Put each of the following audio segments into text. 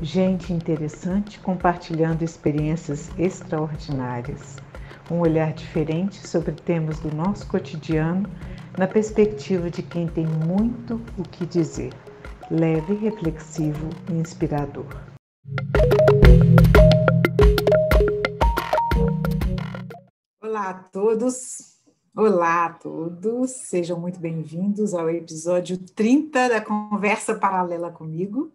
Gente interessante compartilhando experiências extraordinárias. Um olhar diferente sobre temas do nosso cotidiano, na perspectiva de quem tem muito o que dizer. Leve, reflexivo e inspirador. Olá a todos, olá a todos, sejam muito bem-vindos ao episódio 30 da Conversa Paralela comigo.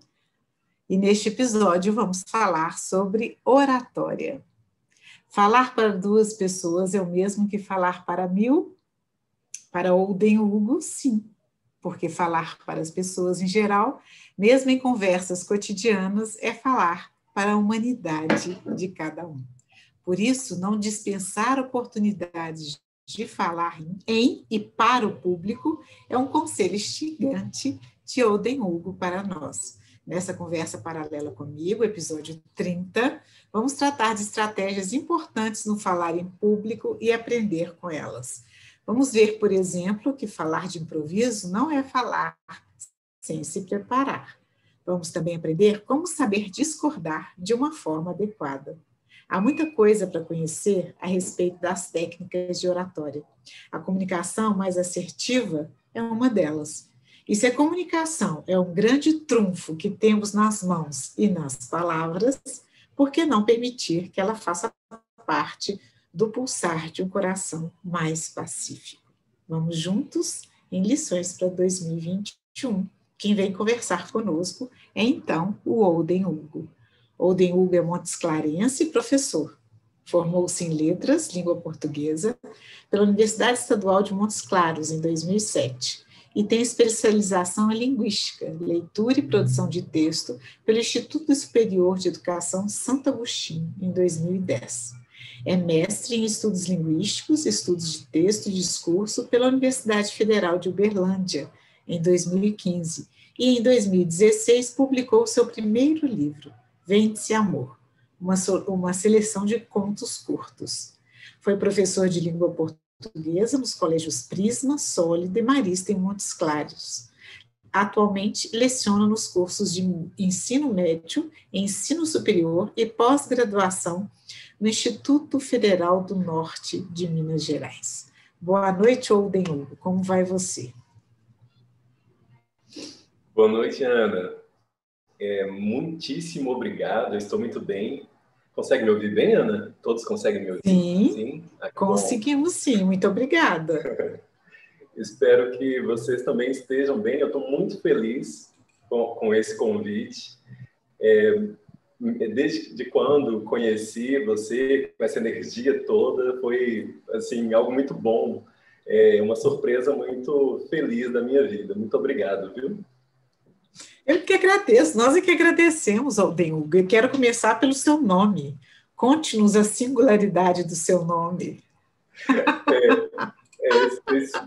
E neste episódio vamos falar sobre oratória. Falar para duas pessoas é o mesmo que falar para mil? Para Holden Hugo, sim, porque falar para as pessoas em geral, mesmo em conversas cotidianas, é falar para a humanidade de cada um. Por isso, não dispensar oportunidades de falar em e para o público é um conselho instigante de Holden Hugo para nós. Nessa conversa paralela comigo, episódio 30, vamos tratar de estratégias importantes no falar em público e aprender com elas. Vamos ver, por exemplo, que falar de improviso não é falar sem se preparar. Vamos também aprender como saber discordar de uma forma adequada. Há muita coisa para conhecer a respeito das técnicas de oratória. A comunicação mais assertiva é uma delas. E se a comunicação é um grande trunfo que temos nas mãos e nas palavras, por que não permitir que ela faça parte do pulsar de um coração mais pacífico? Vamos juntos em lições para 2021. Quem vem conversar conosco é, então, o Holden Hugo. Holden Hugo é montesclarense e professor. Formou-se em Letras, Língua Portuguesa, pela Universidade Estadual de Montes Claros, em 2007, e tem especialização em Linguística, Leitura e Produção de Texto pelo Instituto Superior de Educação Santo Agostinho, em 2010. É mestre em Estudos Linguísticos, Estudos de Texto e Discurso pela Universidade Federal de Uberlândia, em 2015, e em 2016 publicou seu primeiro livro, Vende-se Amor, uma seleção de contos curtos. Foi professor de língua portuguesa nos colégios Prisma, Sólida e Marista em Montes Claros. Atualmente leciona nos cursos de ensino médio, ensino superior e pós-graduação no Instituto Federal do Norte de Minas Gerais. Boa noite, Holden Hugo. Como vai você? Boa noite, Ana. Muitíssimo obrigado, eu estou muito bem. Consegue me ouvir bem, Ana? Todos conseguem me ouvir? Sim, conseguimos sim, muito obrigada. Espero que vocês também estejam bem, eu estou muito feliz com esse convite. Desde quando conheci você, com essa energia toda, foi assim, algo muito bom, uma surpresa muito feliz da minha vida. Muito obrigado, viu? Eu que agradeço, nós é que agradecemos, Holden Hugo. Eu quero começar pelo seu nome. Conte-nos a singularidade do seu nome.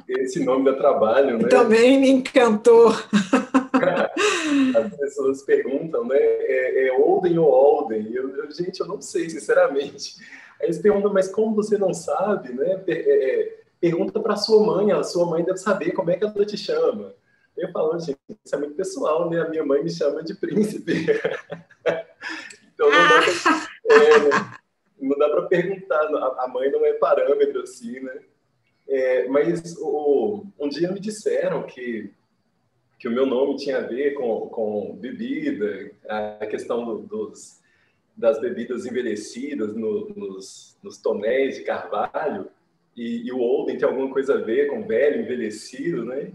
Esse nome dá trabalho, né? Também me encantou. As pessoas perguntam, né? Holden ou Holden? Gente, eu não sei, sinceramente. Aí eles perguntam, mas como você não sabe, né? Pergunta para a sua mãe deve saber como é que ela te chama. Eu falo, gente, isso é muito pessoal, né? A minha mãe me chama de príncipe. Então não dá para perguntar, a mãe não é parâmetro assim, né? Mas um dia me disseram que o meu nome tinha a ver com bebida, a questão das bebidas envelhecidas nos tonéis de carvalho, e o Holden tem alguma coisa a ver com velho, envelhecido, né?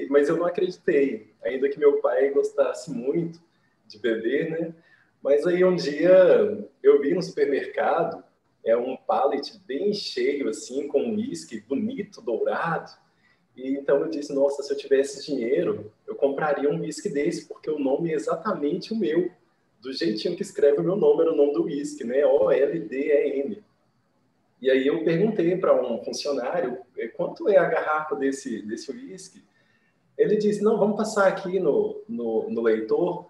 Mas eu não acreditei, ainda que meu pai gostasse muito de beber, né? Mas aí um dia eu vi no supermercado, um pallet bem cheio, assim, com um uísque bonito, dourado. E então eu disse, nossa, se eu tivesse dinheiro, eu compraria um uísque desse, porque o nome é exatamente o meu. Do jeitinho que escreve o meu nome, era o nome do uísque, né? OLDEN. E aí eu perguntei para um funcionário, quanto é a garrafa desse uísque? Ele disse, não, vamos passar aqui no leitor.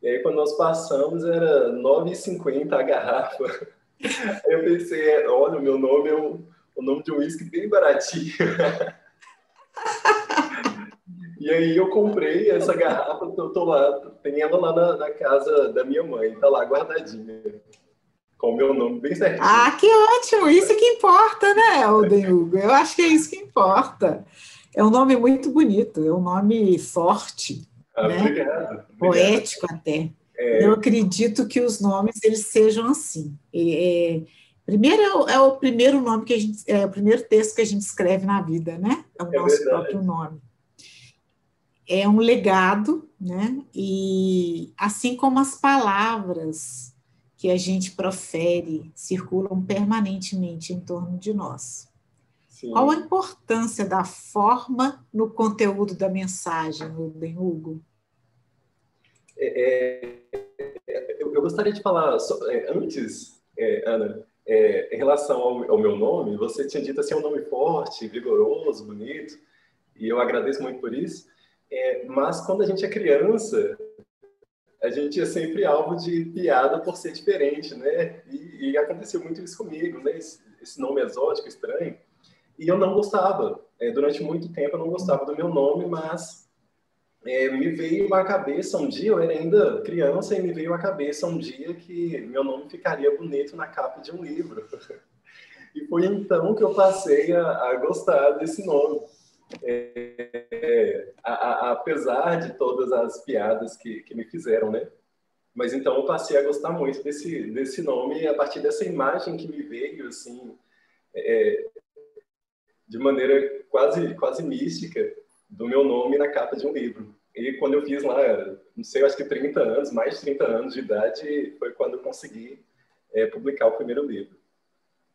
E aí quando nós passamos, era R$ 9,50 a garrafa. Aí eu pensei, olha, o meu nome é o nome de um uísque bem baratinho. E aí eu comprei essa garrafa, tô lá, tem ela lá na casa da minha mãe, tá lá guardadinha, com o meu nome bem certinho. Ah, que ótimo! Isso que importa, né, Alden Hugo? Eu acho que é isso que importa. É um nome muito bonito, é um nome forte, Ah, né? obrigado, obrigado. Poético até. Eu É, acredito que os nomes eles sejam assim. Primeiro é o primeiro nome que a gente, é o primeiro texto que a gente escreve na vida, né? É o é nosso próprio verdade. nome. É um legado, né? E assim como as palavras que a gente profere circulam permanentemente em torno de nós. Qual a Sim. importância da forma no conteúdo da mensagem, Rubem Hugo? Eu gostaria de falar, antes, Ana, em relação ao meu nome, você tinha dito assim, é um nome forte, vigoroso, bonito, e eu agradeço muito por isso. Mas quando a gente é criança, a gente é sempre alvo de piada por ser diferente, né? E aconteceu muito isso comigo, né? Esse nome exótico, estranho. E eu não gostava. Durante muito tempo eu não gostava do meu nome, mas me veio à cabeça um dia, eu era ainda criança, e me veio à cabeça um dia que meu nome ficaria bonito na capa de um livro. E foi então que eu passei a gostar desse nome. Apesar de todas as piadas que me fizeram, né? Mas então eu passei a gostar muito desse nome a partir dessa imagem que me veio, assim, de maneira quase mística, do meu nome na capa de um livro. E quando eu fiz lá, não sei, acho que 30 anos, mais de 30 anos de idade, foi quando eu consegui publicar o primeiro livro.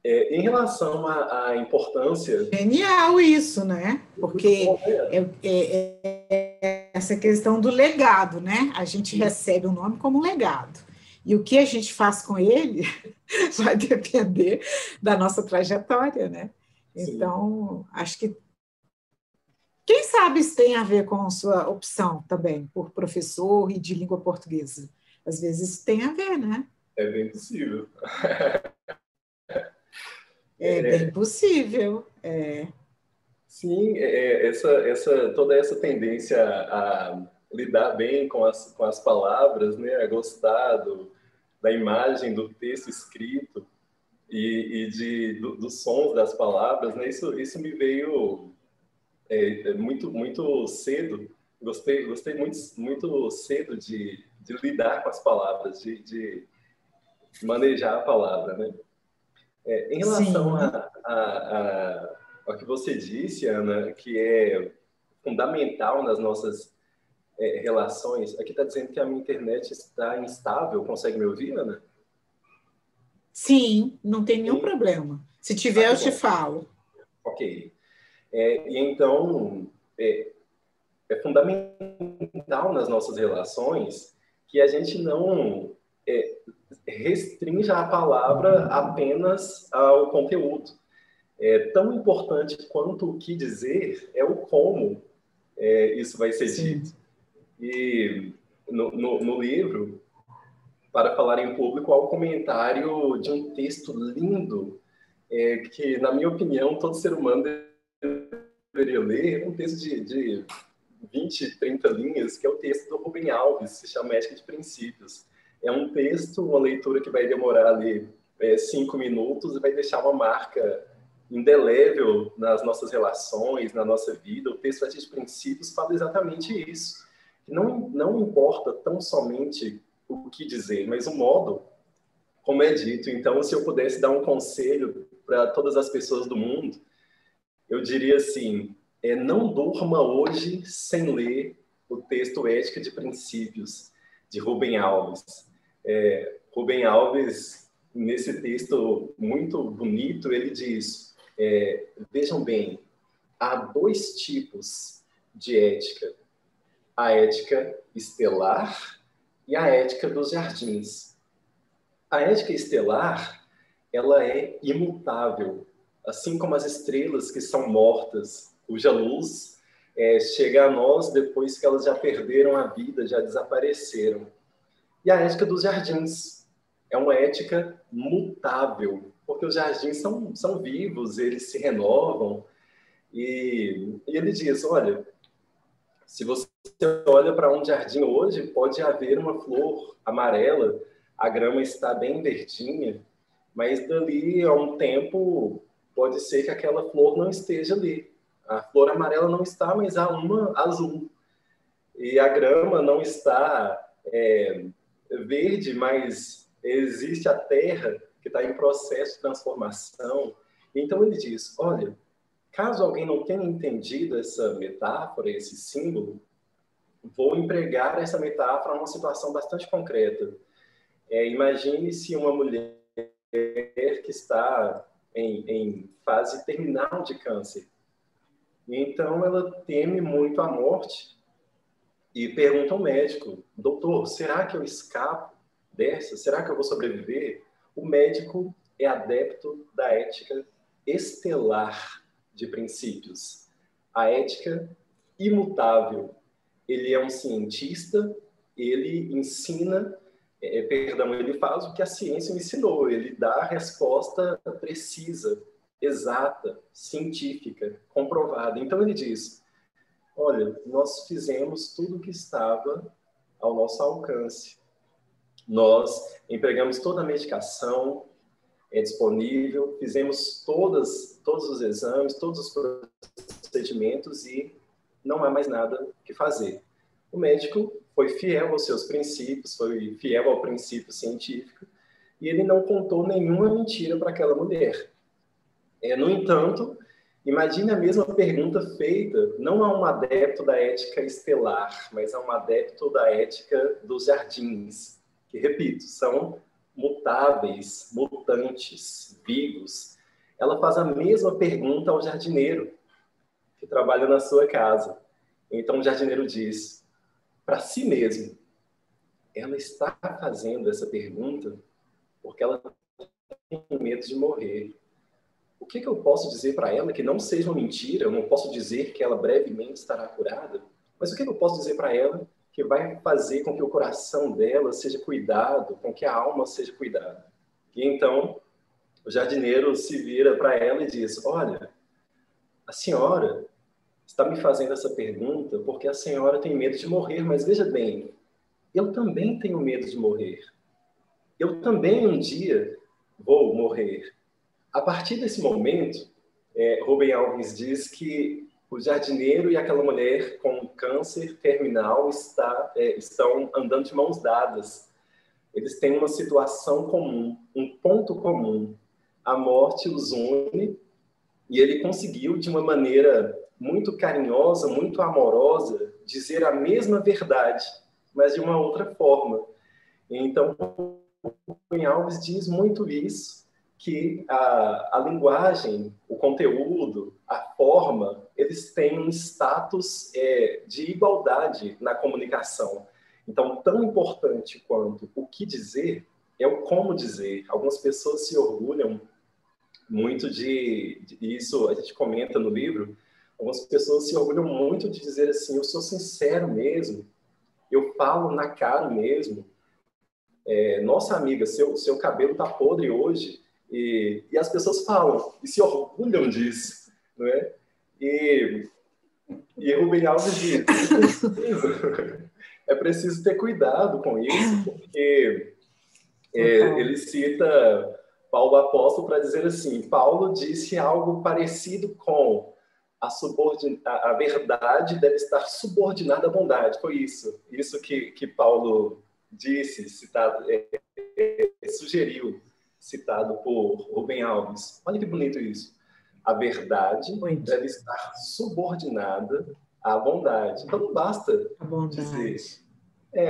Em relação à importância... Genial isso, né? Muito bom, Porque né? essa questão do legado, né? A gente recebe o nome como um legado. E o que a gente faz com ele vai depender da nossa trajetória, né? Sim. Então, acho que quem sabe isso tem a ver com sua opção também por professor e de língua portuguesa. Às vezes isso tem a ver, né? É bem possível. É bem possível. Sim, toda essa tendência a lidar bem com as palavras, né, a gostar da imagem do texto escrito dos sons das palavras, né, isso me veio muito cedo. Gostei muito cedo de lidar com as palavras, de manejar a palavra, né? Em relação Sim, ao que você disse, Ana, que é fundamental nas nossas relações, aqui está dizendo que a minha internet está instável. Consegue me ouvir, Ana? sim, não tem nenhum Sim. problema. Se Ah, tiver, que eu te bom. falo. Ok. E então, é fundamental nas nossas relações que a gente não restrinja a palavra apenas ao conteúdo. Tão importante quanto o que dizer é o como isso vai ser dito. Sim, E no livro, para falar em público, há o comentário de um texto lindo, que, na minha opinião, todo ser humano deveria ler, um texto de 20, 30 linhas, que é o texto do Rubem Alves, se chama Ética de Princípios. É um texto, uma leitura que vai demorar ali 5 minutos e vai deixar uma marca indelével nas nossas relações, na nossa vida. O texto Ética de Princípios fala exatamente isso. Não importa tão somente o que dizer, mas o modo como é dito. Então, se eu pudesse dar um conselho para todas as pessoas do mundo, eu diria assim, não durma hoje sem ler o texto Ética de Princípios, de Rubem Alves. Rubem Alves, nesse texto muito bonito, ele diz, vejam bem, há dois tipos de ética, a ética estelar e a ética dos jardins. A ética estelar, ela é imutável, assim como as estrelas que são mortas, cuja luz chega a nós depois que elas já perderam a vida, já desapareceram. E a ética dos jardins é uma ética mutável, porque os jardins são vivos, eles se renovam. E ele diz, olha, Se você olha para um jardim hoje, pode haver uma flor amarela, a grama está bem verdinha, mas dali a um tempo pode ser que aquela flor não esteja ali. A flor amarela não está, mas há uma azul. E a grama não está verde, mas existe a terra que está em processo de transformação. Então ele diz, olha, caso alguém não tenha entendido essa metáfora, esse símbolo, vou empregar essa metáfora a uma situação bastante concreta. Imagine-se uma mulher que está em fase terminal de câncer. Então ela teme muito a morte e pergunta ao médico, doutor, será que eu escapo dessa? Será que eu vou sobreviver? O médico é adepto da ética estelar de princípios. A ética imutável. Ele é um cientista, ele ensina, ele faz o que a ciência ensinou, ele dá a resposta precisa, exata, científica, comprovada. Então ele diz, olha, nós fizemos tudo o que estava ao nosso alcance. Nós empregamos toda a medicação disponível, fizemos todos os exames, todos os procedimentos e não há mais nada que fazer. O médico foi fiel aos seus princípios, foi fiel ao princípio científico e ele não contou nenhuma mentira para aquela mulher. No entanto, imagine a mesma pergunta feita não a um adepto da ética estelar, mas a um adepto da ética dos jardins, que, repito, são mutáveis, mutantes, vivos. Ela faz a mesma pergunta ao jardineiro, que trabalha na sua casa. Então o jardineiro diz, para si mesmo, ela está fazendo essa pergunta porque ela tem medo de morrer. O que eu posso dizer para ela que não seja uma mentira? Eu não posso dizer que ela brevemente estará curada, mas o que eu posso dizer para ela que vai fazer com que o coração dela seja cuidado, com que a alma seja cuidada? E então o jardineiro se vira para ela e diz, olha, a senhora está me fazendo essa pergunta porque a senhora tem medo de morrer, mas veja bem, eu também tenho medo de morrer. Eu também um dia vou morrer. A partir desse momento, Rubem Alves diz que o jardineiro e aquela mulher com câncer terminal estão andando de mãos dadas. Eles têm uma situação comum, um ponto comum. A morte os une e ele conseguiu, de uma maneira muito carinhosa, muito amorosa, dizer a mesma verdade, mas de uma outra forma. Então, Rubem Alves diz muito isso, que a linguagem, o conteúdo, a forma, eles têm um status de igualdade na comunicação. Então, tão importante quanto o que dizer é o como dizer. Algumas pessoas se orgulham muito isso a gente comenta no livro, algumas pessoas se orgulham muito de dizer assim, eu sou sincero mesmo, eu falo na cara mesmo. Nossa amiga, seu cabelo está podre hoje, e as pessoas falam, e se orgulham disso, não é? E Rubem Alves diz, é preciso ter cuidado com isso, porque ele cita Paulo Apóstolo para dizer assim, Paulo disse algo parecido com a verdade deve estar subordinada à bondade. Foi isso que Paulo disse, citado, sugeriu, citado por Rubem Alves. Olha que bonito isso. A verdade deve estar subordinada à bondade. Então não basta dizer...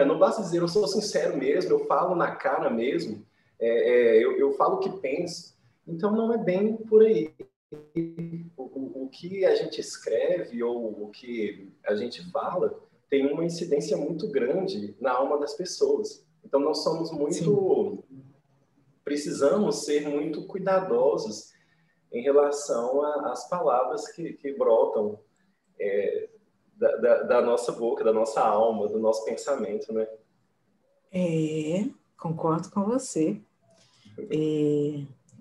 não basta dizer, eu sou sincero mesmo, eu falo na cara mesmo, eu falo o que penso. Então não é bem por aí. O que a gente escreve ou o que a gente fala tem uma incidência muito grande na alma das pessoas. Então nós somos muito... Precisamos ser muito cuidadosos em relação às palavras que brotam da nossa boca, da nossa alma, do nosso pensamento, né? Concordo com você.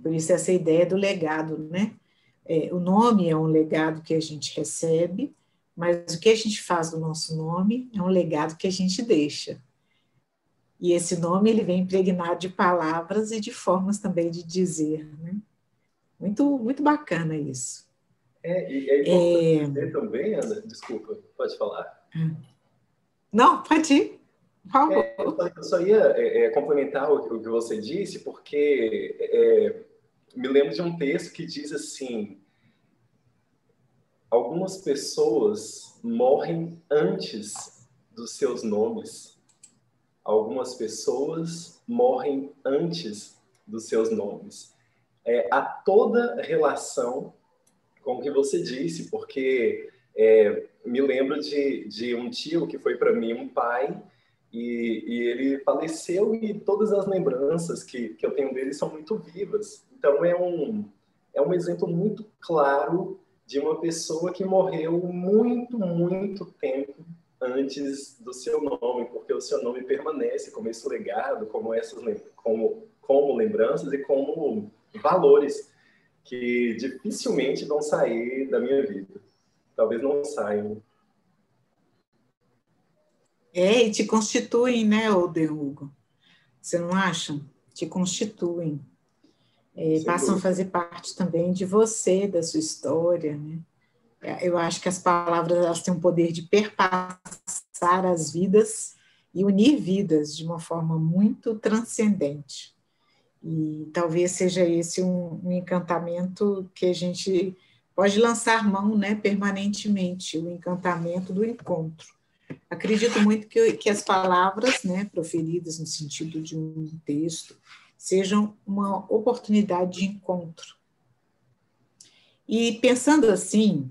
Por isso essa ideia do legado, né? O nome é um legado que a gente recebe, mas o que a gente faz do nosso nome é um legado que a gente deixa. E esse nome ele vem impregnado de palavras e de formas também de dizer, né? Muito, muito bacana isso. E é importante dizer também, Ana, desculpa, pode falar. Não, pode ir, por favor. Eu só ia complementar o que você disse, porque me lembro de um texto que diz assim: algumas pessoas morrem antes dos seus nomes. Algumas pessoas morrem antes dos seus nomes. Há toda relação com o que você disse, porque me lembro de um tio que foi para mim um pai, e ele faleceu, e todas as lembranças que eu tenho dele são muito vivas. Então é um exemplo muito claro de uma pessoa que morreu muito, muito tempo antes do seu nome, porque o seu nome permanece como esse legado, como lembranças e como valores que dificilmente vão sair da minha vida. Talvez não saiam. E te constituem, né, Hugo? Você não acha? Te constituem. Passam a fazer parte também de você, da sua história, né? Eu acho que as palavras elas têm um poder de perpassar as vidas e unir vidas de uma forma muito transcendente. E talvez seja esse um encantamento que a gente pode lançar mão, né, permanentemente, o encantamento do encontro. Acredito muito que as palavras, né, proferidas no sentido de um texto sejam uma oportunidade de encontro. E pensando assim,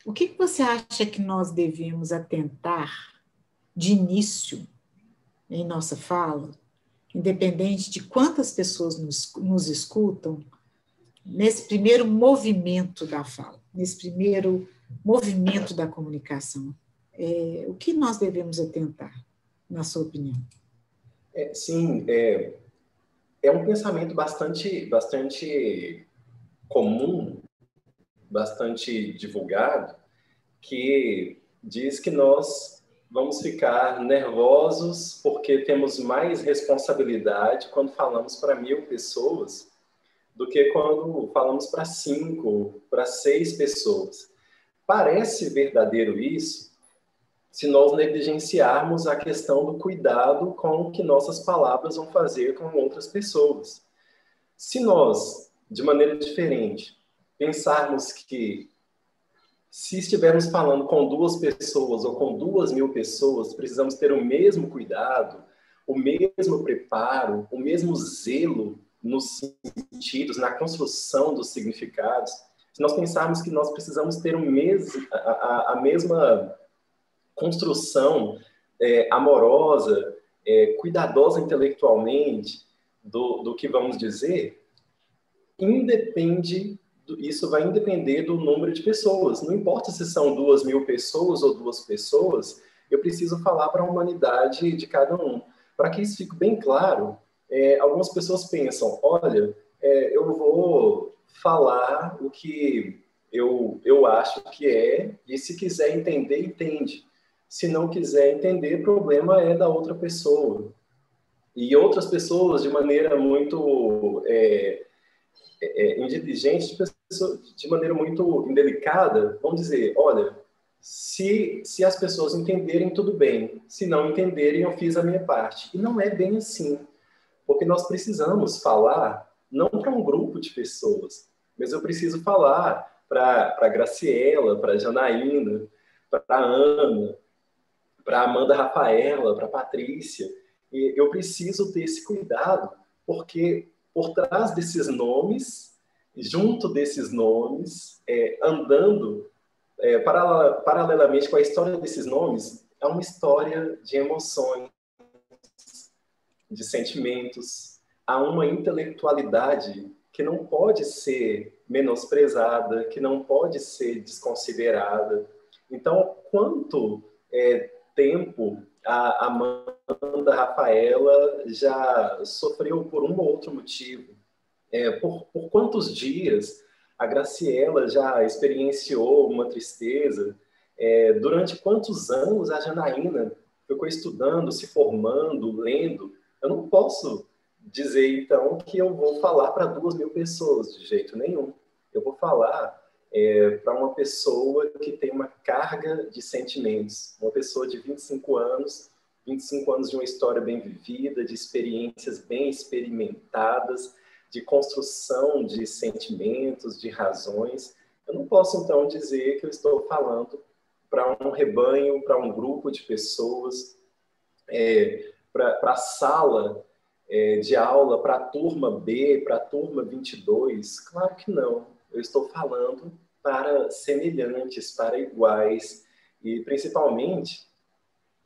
o que você acha que nós devemos atentar de início em nossa fala, independente de quantas pessoas nos escutam, nesse primeiro movimento da fala, nesse primeiro movimento da comunicação? O que nós devemos atentar, na sua opinião? Sim, é um pensamento bastante comum, bastante divulgado, que diz que nós vamos ficar nervosos porque temos mais responsabilidade quando falamos para 1000 pessoas do que quando falamos para 5, para 6 pessoas. Parece verdadeiro isso se nós negligenciarmos a questão do cuidado com o que nossas palavras vão fazer com outras pessoas. Se nós, de maneira diferente, pensarmos que se estivermos falando com 2 pessoas ou com 2.000 pessoas, precisamos ter o mesmo cuidado, o mesmo preparo, o mesmo zelo nos sentidos, na construção dos significados. Se nós pensarmos que nós precisamos ter a mesma construção amorosa, cuidadosa intelectualmente do que vamos dizer, isso vai depender do número de pessoas. Não importa se são 2.000 pessoas ou 2 pessoas, eu preciso falar para a humanidade de cada um. Para que isso fique bem claro, algumas pessoas pensam, olha, eu vou falar o que eu acho que e se quiser entender, entende. Se não quiser entender, o problema é da outra pessoa. E outras pessoas, de maneira muito indiligente, de maneira muito indelicada, vão dizer, olha, se as pessoas entenderem, tudo bem. Se não entenderem, eu fiz a minha parte. E não é bem assim. Porque nós precisamos falar, não para um grupo de pessoas, mas eu preciso falar para a Graciela, para a Janaína, para a Ana, para a Amanda Rafaela, para a Patrícia. E eu preciso ter esse cuidado, porque por trás desses nomes, junto desses nomes, andando paralelamente com a história desses nomes, é uma história de emoções, de sentimentos, há uma intelectualidade que não pode ser menosprezada, que não pode ser desconsiderada. Então, quanto tempo a Amanda Rafaela já sofreu por um ou outro motivo? Por quantos dias a Graciela já experienciou uma tristeza? Durante quantos anos a Janaína ficou estudando, se formando, lendo? Eu não posso dizer, então, que eu vou falar para 2.000 pessoas, de jeito nenhum. Eu vou falar para uma pessoa que tem uma carga de sentimentos, uma pessoa de 25 anos de uma história bem vivida, de experiências bem experimentadas, de construção de sentimentos, de razões. Eu não posso, então, dizer que eu estou falando para um rebanho, para um grupo de pessoas, para a sala de aula, para a turma B, para a turma 22. Claro que não. Eu estou falando para semelhantes, para iguais, e principalmente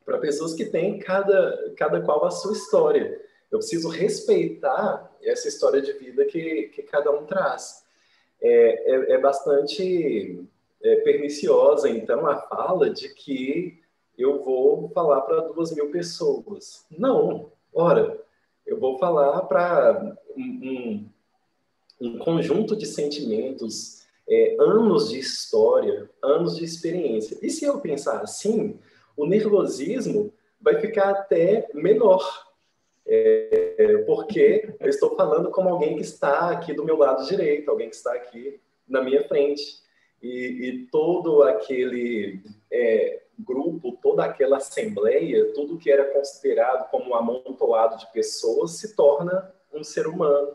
para pessoas que têm cada qual a sua história. Eu preciso respeitar essa história de vida que cada um traz. É bastante perniciosa, então, a fala de que eu vou falar para 2.000 pessoas. Não, ora, eu vou falar para um conjunto de sentimentos, anos de história, anos de experiência. E se eu pensar assim, o nervosismo vai ficar até menor, porque eu estou falando como alguém que está aqui do meu lado direito, alguém que está aqui na minha frente. E todo aquele grupo, toda aquela assembleia, tudo que era considerado como um amontoado de pessoas se torna um ser humano,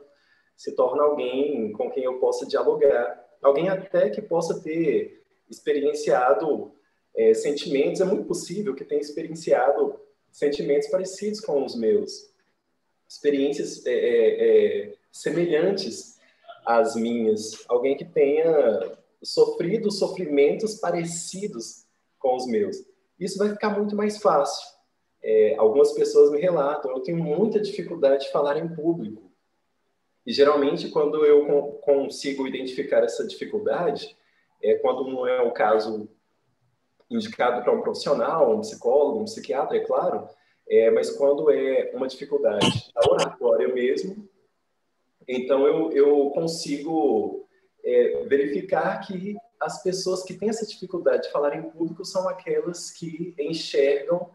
se torna alguém com quem eu possa dialogar, alguém até que possa ter experienciado sentimentos. É muito possível que tenha experienciado sentimentos parecidos com os meus, experiências semelhantes às minhas, alguém que tenha sofrido sofrimentos parecidos com os meus. Isso vai ficar muito mais fácil. Algumas pessoas me relatam, eu tenho muita dificuldade de falar em público. E geralmente, quando eu consigo identificar essa dificuldade, quando não é o caso indicado para um profissional, um psicólogo, um psiquiatra, é claro, mas quando é uma dificuldade da oratória mesmo, então eu consigo verificar que as pessoas que têm essa dificuldade de falar em público são aquelas que enxergam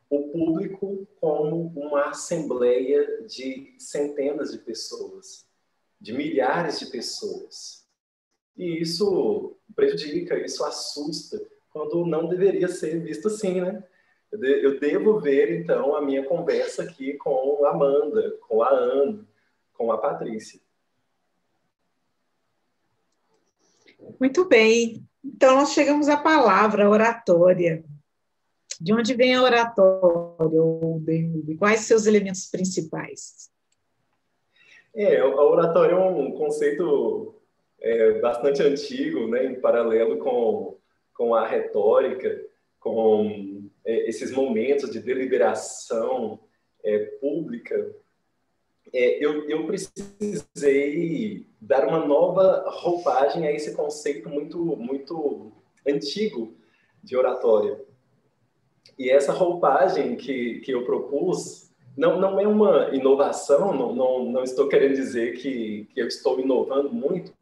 o público como uma assembleia de centenas de pessoas, de milhares de pessoas. E isso prejudica, isso assusta, quando não deveria ser visto assim, né? Eu devo ver, então, a minha conversa aqui com a Amanda, com a Ana, com a Patrícia. Muito bem. Então, nós chegamos à palavra oratória. De onde vem a oratória? Quais seus elementos principais? A oratória é um conceito bastante antigo, né, em paralelo com a retórica, com esses momentos de deliberação pública. Eu precisei dar uma nova roupagem a esse conceito muito, muito antigo de oratória. E essa roupagem que eu propus não é uma inovação, não estou querendo dizer que eu estou inovando muito,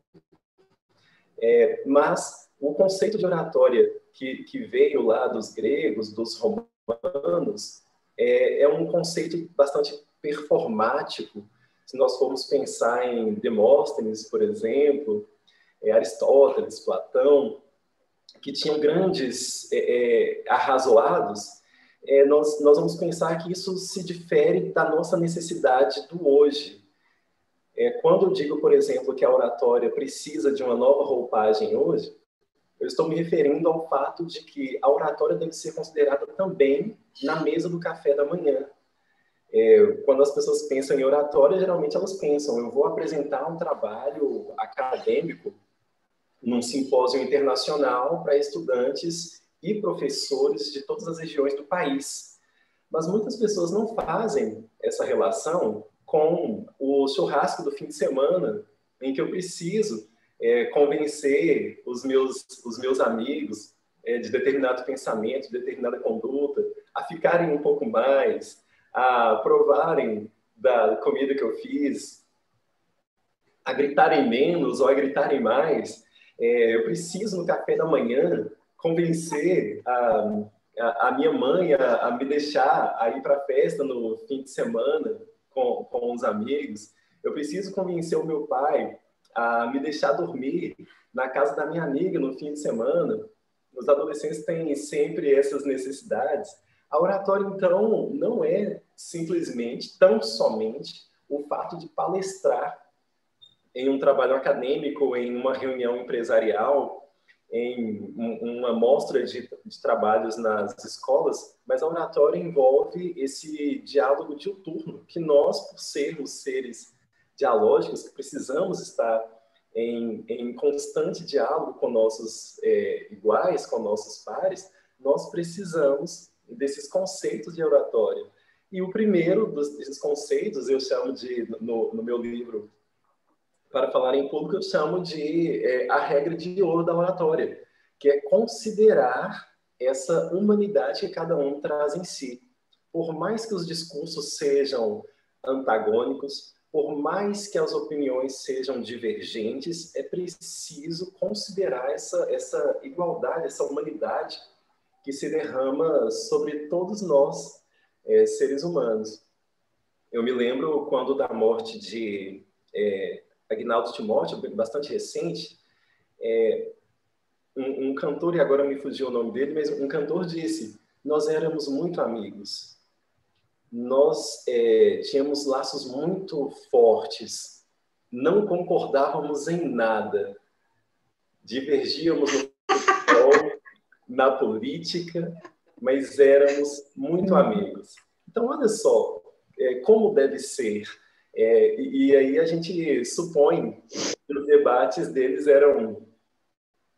mas o conceito de oratória que veio lá dos gregos, dos romanos, é um conceito bastante performático. Se nós formos pensar em Demóstenes, por exemplo, Aristóteles, Platão, que tinham grandes arrazoados, nós vamos pensar que isso se difere da nossa necessidade do hoje. Quando eu digo, por exemplo, que a oratória precisa de uma nova roupagem hoje, eu estou me referindo ao fato de que a oratória deve ser considerada também na mesa do café da manhã. Quando as pessoas pensam em oratória, geralmente elas pensam, eu vou apresentar um trabalho acadêmico num simpósio internacional para estudantes e professores de todas as regiões do país. Mas muitas pessoas não fazem essa relação com o churrasco do fim de semana, em que eu preciso convencer os meus amigos de determinado pensamento, de determinada conduta, a ficarem um pouco mais, a provarem da comida que eu fiz, a gritarem menos ou a gritarem mais. Eu preciso, no café da manhã, convencer a minha mãe a me deixar a ir para a festa no fim de semana com os amigos. Eu preciso convencer o meu pai a me deixar dormir na casa da minha amiga no fim de semana. Os adolescentes têm sempre essas necessidades. A oratória, então, não é simplesmente, tão somente, o fato de palestrar em um trabalho acadêmico, em uma reunião empresarial, em uma mostra de trabalhos nas escolas, mas a oratória envolve esse diálogo diuturno, que nós, por sermos seres dialógicos, que precisamos estar em constante diálogo com nossos iguais, com nossos pares, nós precisamos desses conceitos de oratória. E o primeiro desses conceitos, eu chamo de, no meu livro, Para Falar em Público, eu chamo de a regra de ouro da oratória, que é considerar essa humanidade que cada um traz em si. Por mais que os discursos sejam antagônicos, por mais que as opiniões sejam divergentes, é preciso considerar essa igualdade, essa humanidade que se derrama sobre todos nós, seres humanos. Eu me lembro quando da morte de Agnaldo Timóteo, bastante recente, um cantor, e agora me fugiu o nome dele, mas um cantor disse: nós éramos muito amigos, nós tínhamos laços muito fortes, não concordávamos em nada, divergíamos no futebol, na política, mas éramos muito amigos. Então, olha só como deve ser. E aí a gente supõe que os debates deles eram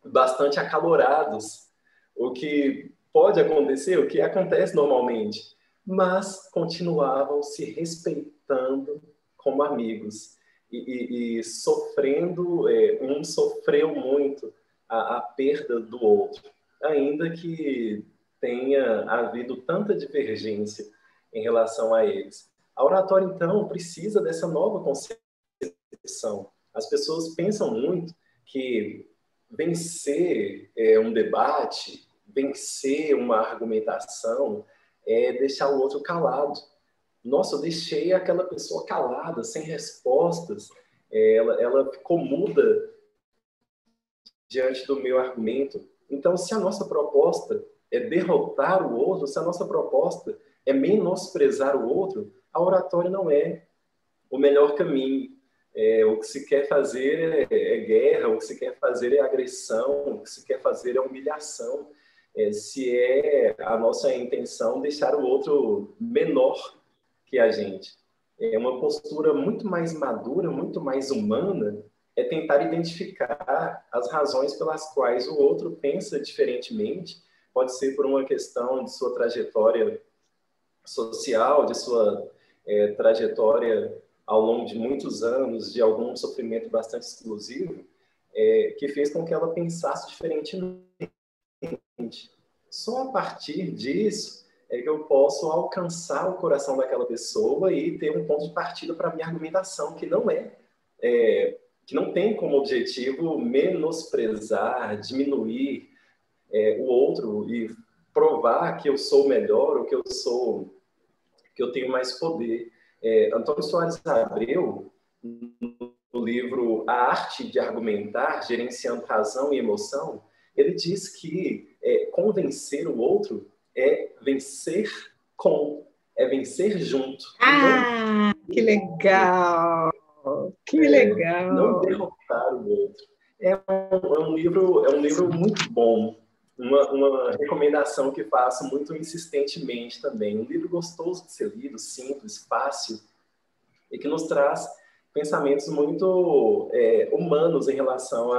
bastante acalorados, o que pode acontecer, o que acontece normalmente, mas continuavam se respeitando como amigos e sofrendo, um sofreu muito a perda do outro, ainda que tenha havido tanta divergência em relação a eles. A oratória, então, precisa dessa nova concepção. As pessoas pensam muito que vencer um debate, vencer uma argumentação, é deixar o outro calado. Nossa, eu deixei aquela pessoa calada, sem respostas, ela ficou muda diante do meu argumento. Então, se a nossa proposta é derrotar o outro, se a nossa proposta é menosprezar o outro, a oratória não é o melhor caminho. O que se quer fazer é guerra, o que se quer fazer é agressão, o que se quer fazer é humilhação. Se é a nossa intenção deixar o outro menor que a gente. É uma postura muito mais madura, muito mais humana, é tentar identificar as razões pelas quais o outro pensa diferentemente. Pode ser por uma questão de sua trajetória social, de sua trajetória ao longo de muitos anos, de algum sofrimento bastante exclusivo, que fez com que ela pensasse diferentemente. Só a partir disso é que eu posso alcançar o coração daquela pessoa e ter um ponto de partida para a minha argumentação, que não tem como objetivo menosprezar, diminuir o outro e provar que eu sou melhor ou que eu tenho mais poder. Antônio Soares Abreu, no livro A Arte de Argumentar, Gerenciando Razão e Emoção, ele diz que convencer o outro é vencer é vencer junto. Ah, que legal! Que legal! Não derrotar o outro. É um livro muito bom. Uma recomendação que faço muito insistentemente também. Um livro gostoso de ser lido, simples, fácil, e que nos traz pensamentos muito humanos em relação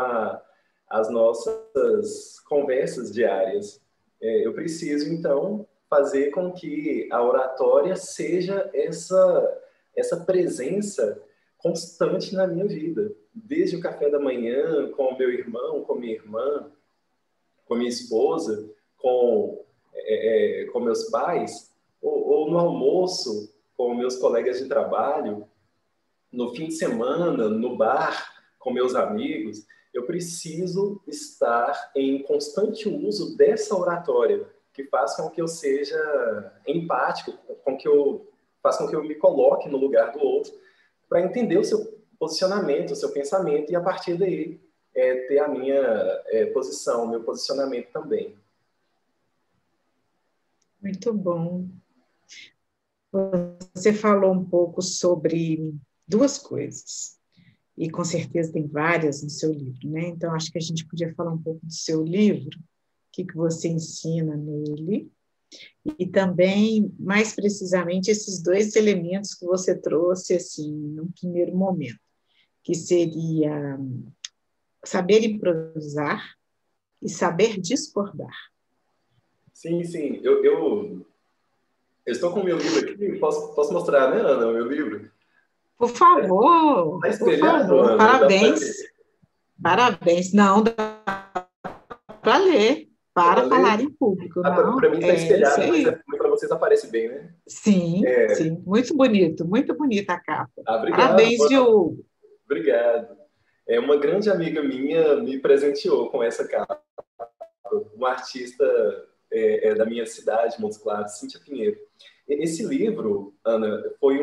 às nossas conversas diárias. Eu preciso, então, fazer com que a oratória seja essa presença constante na minha vida. Desde o café da manhã, com o meu irmão, com minha irmã, com minha esposa, com meus pais, ou no almoço, com meus colegas de trabalho, no fim de semana, no bar, com meus amigos. eu preciso estar em constante uso dessa oratória, que faz com que eu seja empático, faz com que eu me coloque no lugar do outro, para entender o seu posicionamento, o seu pensamento, e a partir daí ter a minha posição, o meu posicionamento também. Muito bom. Você falou um pouco sobre duas coisas, e com certeza tem várias no seu livro, né? Então, acho que a gente podia falar um pouco do seu livro, o que você ensina nele, e também, mais precisamente, esses dois elementos que você trouxe, assim, num primeiro momento, que seria saber improvisar e saber discordar. Sim, sim. Eu estou com o meu livro aqui. Posso mostrar, né, Ana, o meu livro? Por favor, Tá por espelhado, favor, Ana? parabéns. Parabéns. Não, dá para ler, para falar em público, não? Para mim está Isso espelhado, mas aí. para vocês aparece bem, né? Sim, sim. Muito bonita a capa. Obrigado, Parabéns, Ana. Diogo. Obrigado. Uma grande amiga minha me presenteou com essa capa. Uma artista da minha cidade, Montes Claros, Cíntia Pinheiro. Esse livro, Ana, foi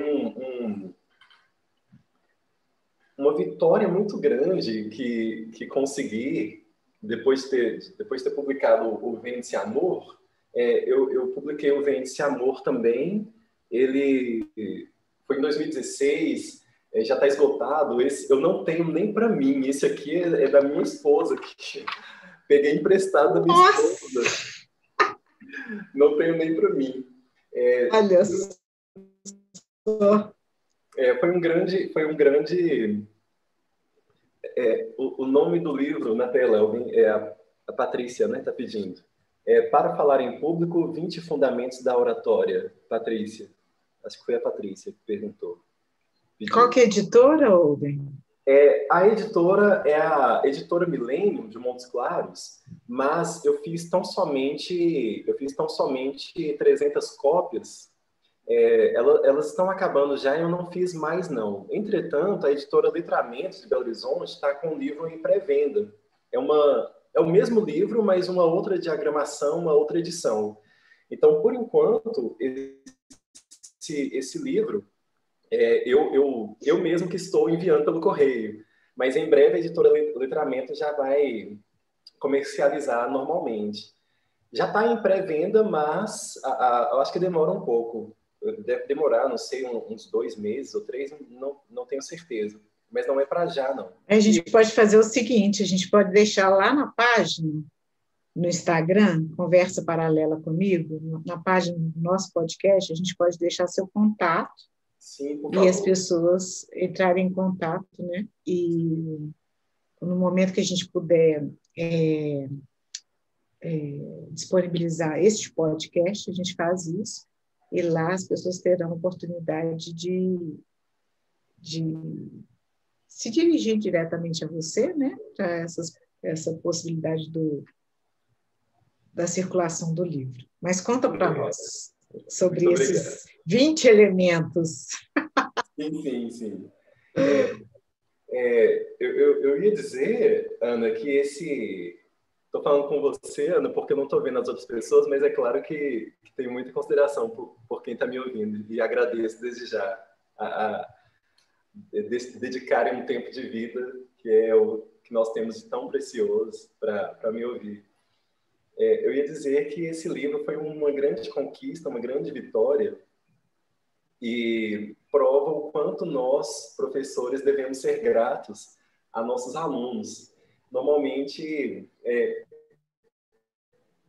uma vitória muito grande que consegui, depois de ter publicado o Vence Amor. Eu publiquei o Vence Amor também. Ele foi em 2016, já está esgotado. Esse eu não tenho nem para mim. Esse aqui é da minha esposa, que peguei emprestado da minha esposa. Não tenho nem para mim. Olha só. Foi um grande o nome do livro na tela a Patrícia, né, tá pedindo. Para falar em público, 20 fundamentos da oratória. Patrícia. Acho que foi a Patrícia que perguntou. Pediu. Qual que é a editora, Olden? A editora é a Editora Milênio, de Montes Claros, mas eu fiz tão somente 300 cópias. Elas estão acabando já e eu não fiz mais, não. Entretanto, a editora Letramentos de Belo Horizonte está com o livro em pré-venda. É o mesmo livro, mas uma outra diagramação, uma outra edição. Então, por enquanto, esse livro, eu mesmo que estou enviando pelo correio. Mas em breve a editora Letramento já vai comercializar normalmente. Já está em pré-venda, mas eu acho que demora um pouco. Deve demorar, não sei, uns 2 meses ou 3, não tenho certeza. Mas não é para já, não. A gente pode fazer o seguinte, a gente pode deixar lá na página, no Instagram, Conversa Paralela Comigo, na página do nosso podcast, a gente pode deixar seu contato. Sim, por favor. E as pessoas entrarem em contato, né? E no momento que a gente puder disponibilizar este podcast, a gente faz isso, e lá as pessoas terão a oportunidade de se dirigir diretamente a você, né? Para essa possibilidade da circulação do livro. Mas conta para nós sobre esses 20 elementos. Sim. Eu ia dizer, Ana, que estou falando com você, Ana, porque eu não estou vendo as outras pessoas, mas é claro que tenho muita consideração por quem está me ouvindo, e agradeço desde já a dedicarem um tempo de vida, que é o que nós temos de tão precioso para me ouvir. Eu ia dizer que esse livro foi uma grande conquista, uma grande vitória, e prova o quanto nós, professores, devemos ser gratos a nossos alunos. Normalmente,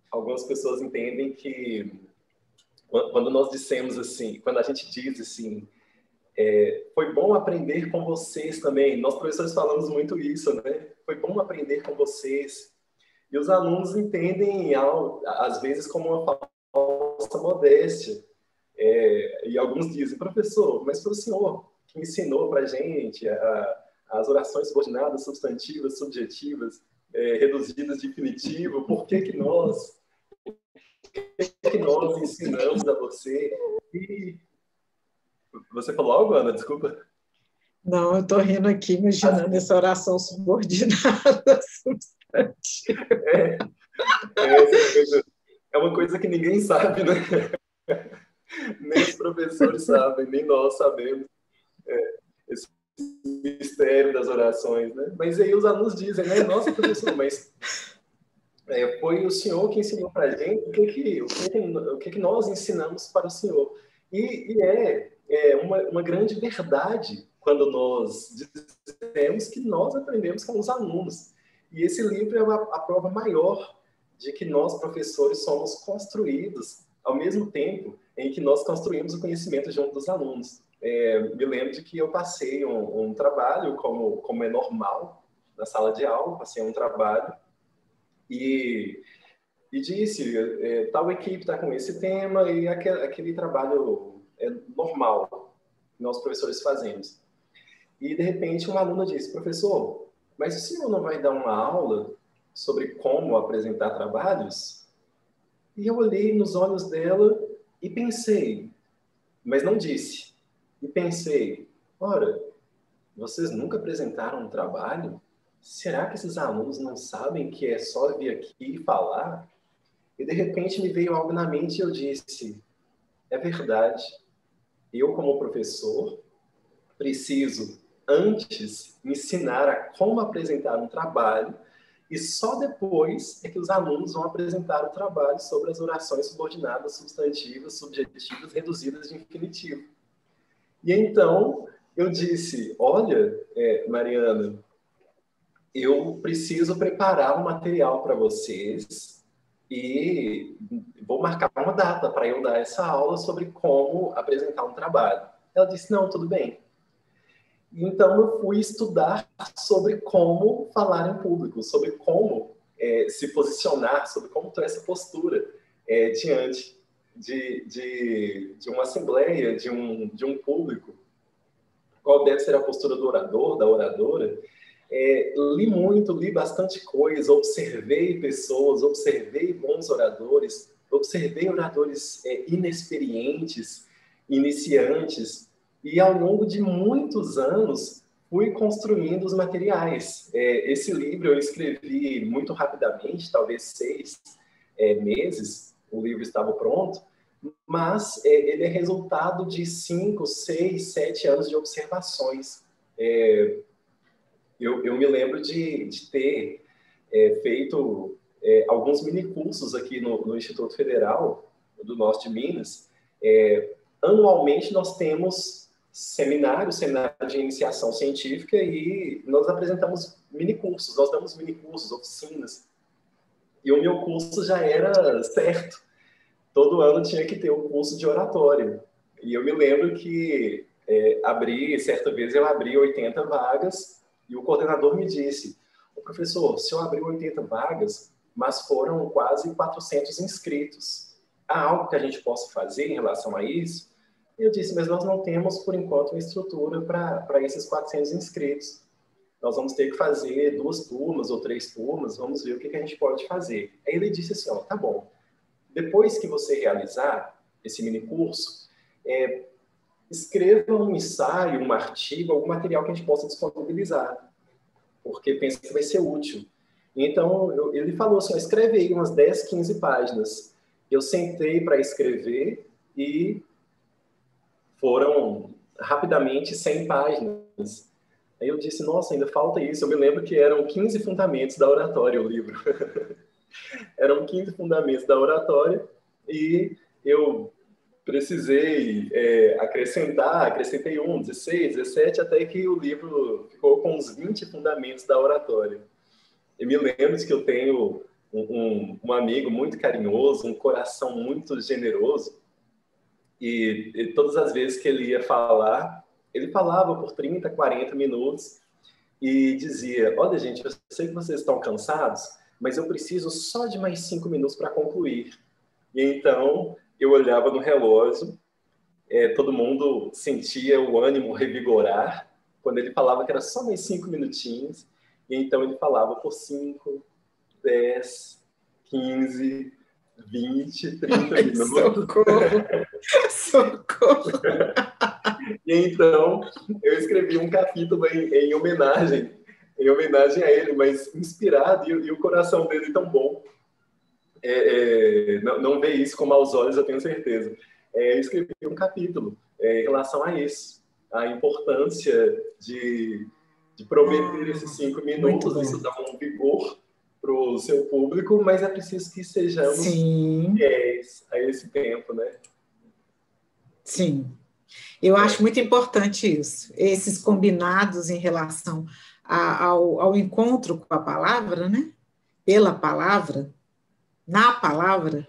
algumas pessoas entendem que quando nós dissemos assim, quando a gente diz assim, foi bom aprender com vocês também. Nós, professores, falamos muito isso, né? Foi bom aprender com vocês. E os alunos entendem, às vezes, como uma falsa modéstia. E alguns dizem, professor, mas foi o senhor que ensinou para a gente as orações subordinadas, substantivas, subjetivas, reduzidas de infinitivo. Por que nós ensinamos a você? E você falou algo, Ana? Desculpa. Não, eu estou rindo aqui, imaginando essa oração subordinada. Substantiva. Essa coisa, é uma coisa que ninguém sabe, né? Nem os professores sabem, nem nós sabemos. Esse mistério das orações, né? Mas aí os alunos dizem, né? Nossa, professor, mas foi o senhor que ensinou para a gente o que nós ensinamos para o senhor. E é uma grande verdade quando nós dizemos que nós aprendemos com os alunos. E esse livro é a prova maior de que nós, professores, somos construídos ao mesmo tempo em que nós construímos o conhecimento junto dos alunos. Me lembro de que eu passei um trabalho, como é normal, na sala de aula, passei um trabalho e disse, tal equipe está com esse tema e aquele trabalho é normal que nós professores fazemos. E, de repente, uma aluna disse, professor, mas o senhor não vai dar uma aula sobre como apresentar trabalhos? E eu olhei nos olhos dela e pensei, mas não disse. E pensei, ora, vocês nunca apresentaram um trabalho? Será que esses alunos não sabem que é só vir aqui e falar? E, de repente, me veio algo na mente e eu disse, é verdade. Eu, como professor, preciso, antes, ensinar a como apresentar um trabalho e só depois é que os alunos vão apresentar o trabalho sobre as orações subordinadas, substantivas, subjetivas, reduzidas de infinitivo. E então, eu disse, olha, Mariana, eu preciso preparar um material para vocês e vou marcar uma data para eu dar essa aula sobre como apresentar um trabalho. Ela disse, não, tudo bem. Então, eu fui estudar sobre como falar em público, sobre como se posicionar, sobre como ter essa postura diante de uma assembleia, de um público. Qual deve ser a postura do orador, da oradora. Li bastante coisa, observei pessoas, observei bons oradores, observei oradores inexperientes, iniciantes, e ao longo de muitos anos fui construindo os materiais. Esse livro eu escrevi muito rapidamente, talvez 6 meses, o livro estava pronto, mas ele é resultado de 5, 6, 7 anos de observações. Eu me lembro de ter feito alguns minicursos aqui no Instituto Federal do Norte de Minas. Anualmente nós temos seminário de iniciação científica e nós apresentamos minicursos, nós damos minicursos, oficinas. E o meu curso já era certo. Todo ano tinha que ter um curso de oratória. E eu me lembro que certa vez eu abri 80 vagas e o coordenador me disse, professor, se eu abrir 80 vagas, mas foram quase 400 inscritos, há algo que a gente possa fazer em relação a isso? E eu disse, mas nós não temos, por enquanto, uma estrutura para esses 400 inscritos. Nós vamos ter que fazer 2 turmas ou 3 turmas, vamos ver o que a gente pode fazer. Aí ele disse assim, tá bom, depois que você realizar esse minicurso, escreva um ensaio, um artigo, algum material que a gente possa disponibilizar, porque pensa que vai ser útil. Então, ele falou assim, escreve aí umas 10, 15 páginas. Eu sentei para escrever e foram rapidamente 100 páginas. Aí eu disse, nossa, ainda falta isso. Eu me lembro que eram 15 fundamentos da oratória o livro. Eram 15 fundamentos da oratória e eu precisei acrescentei 16, 17, até que o livro ficou com uns 20 fundamentos da oratória. Eu me lembro de que eu tenho um amigo muito carinhoso, um coração muito generoso, e todas as vezes que ele ia falar, ele falava por 30, 40 minutos e dizia, olha gente, eu sei que vocês estão cansados, mas eu preciso só de mais 5 minutos para concluir. E então eu olhava no relógio, todo mundo sentia o ânimo revigorar, quando ele falava que era só mais 5 minutinhos, e então ele falava por 5, 10, 15, 20, 30 minutos. Socorro! Socorro! E então, eu escrevi um capítulo em homenagem a ele, mas inspirado, e o coração dele tão bom. Não vê isso com maus olhos, eu tenho certeza. Eu escrevi um capítulo em relação a isso, a importância de prometer esses 5 minutos, isso dá um vigor para o seu público, mas é preciso que sejamos fiéis a esse tempo, né? Sim. Eu acho muito importante isso, esses combinados em relação ao encontro com a palavra, né? Pela palavra, na palavra,